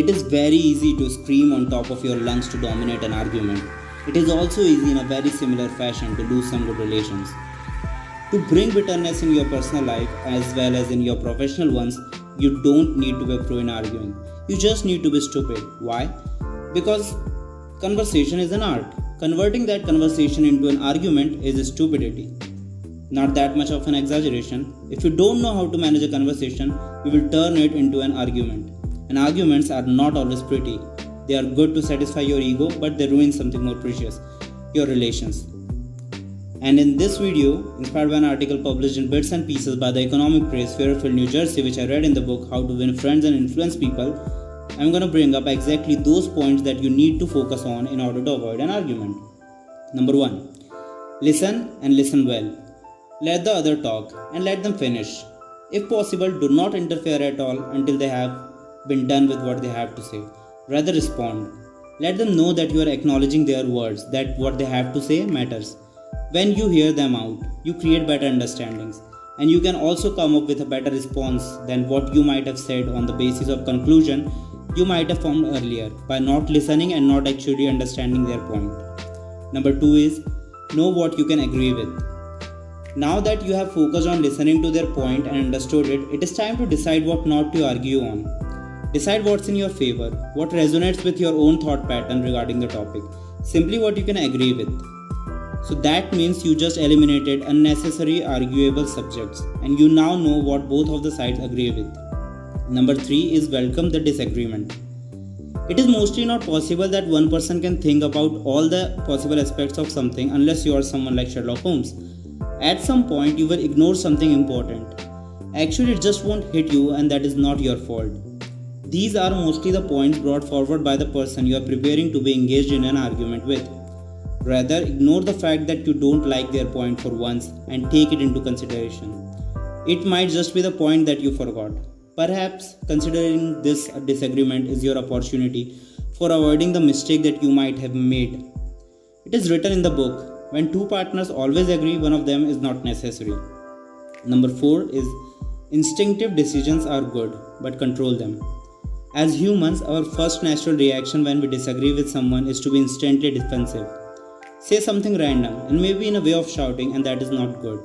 It is very easy to scream on top of your lungs to dominate an argument. It is also easy in a very similar fashion to lose some good relations. To bring bitterness in your personal life as well as in your professional ones, you don't need to be pro in arguing. You just need to be stupid. Why? Because conversation is an art. Converting that conversation into an argument is stupidity. Not that much of an exaggeration. If you don't know how to manage a conversation, you will turn it into an argument. And arguments are not always pretty. They are good to satisfy your ego, but they ruin something more precious, your relations. And in this video, inspired by an article published in Bits and Pieces by the economic press Fairfield, New Jersey, which I read in the book How to Win Friends and Influence People, I'm going to bring up exactly those points that you need to focus on in order to avoid an argument. Number 1. Listen and listen well. Let the other talk and let them finish. If possible, do not interfere at all until they have been done with what they have to say. Rather respond. Let them know that you are acknowledging their words, that what they have to say matters. When you hear them out, you create better understandings, and you can also come up with a better response than what you might have said on the basis of conclusion you might have formed earlier by not listening and not actually understanding their point. Number 2 is know what you can agree with. Now that you have focused on listening to their point and understood it, it is time to decide what not to argue on. Decide what's in your favor, what resonates with your own thought pattern regarding the topic, simply what you can agree with. So that means you just eliminated unnecessary arguable subjects and you now know what both of the sides agree with. Number 3 is welcome the disagreement. It is mostly not possible that one person can think about all the possible aspects of something unless you are someone like Sherlock Holmes. At some point you will ignore something important. Actually it just won't hit you and that is not your fault. These are mostly the points brought forward by the person you are preparing to be engaged in an argument with. Rather, ignore the fact that you don't like their point for once and take it into consideration. It might just be the point that you forgot. Perhaps considering this disagreement is your opportunity for avoiding the mistake that you might have made. It is written in the book, when two partners always agree, one of them is not necessary. Number 4 is instinctive decisions are good, but control them. As humans, our first natural reaction when we disagree with someone is to be instantly defensive. Say something random and maybe in a way of shouting, and that is not good.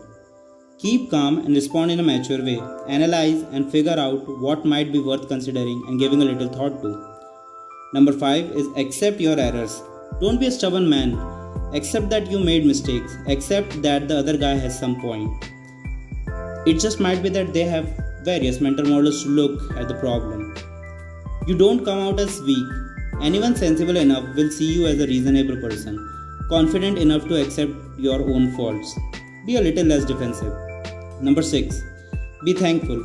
Keep calm and respond in a mature way. Analyze and figure out what might be worth considering and giving a little thought to. Number 5 is accept your errors. Don't be a stubborn man. Accept that you made mistakes. Accept that the other guy has some point. It just might be that they have various mental models to look at the problem. You don't come out as weak. Anyone sensible enough will see you as a reasonable person, confident enough to accept your own faults. Be a little less defensive. Number 6. Be thankful.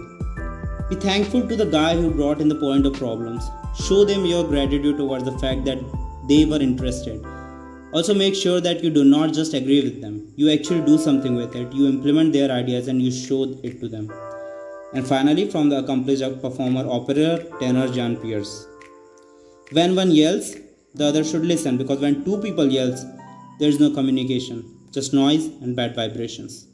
Be thankful to the guy who brought in the point of problems. Show them your gratitude towards the fact that they were interested. Also make sure that you do not just agree with them. You actually do something with it. You implement their ideas and you show it to them. And finally, from the accomplished performer, operator, tenor John Pierce. When one yells, the other should listen, because when two people yells, there is no communication, just noise and bad vibrations.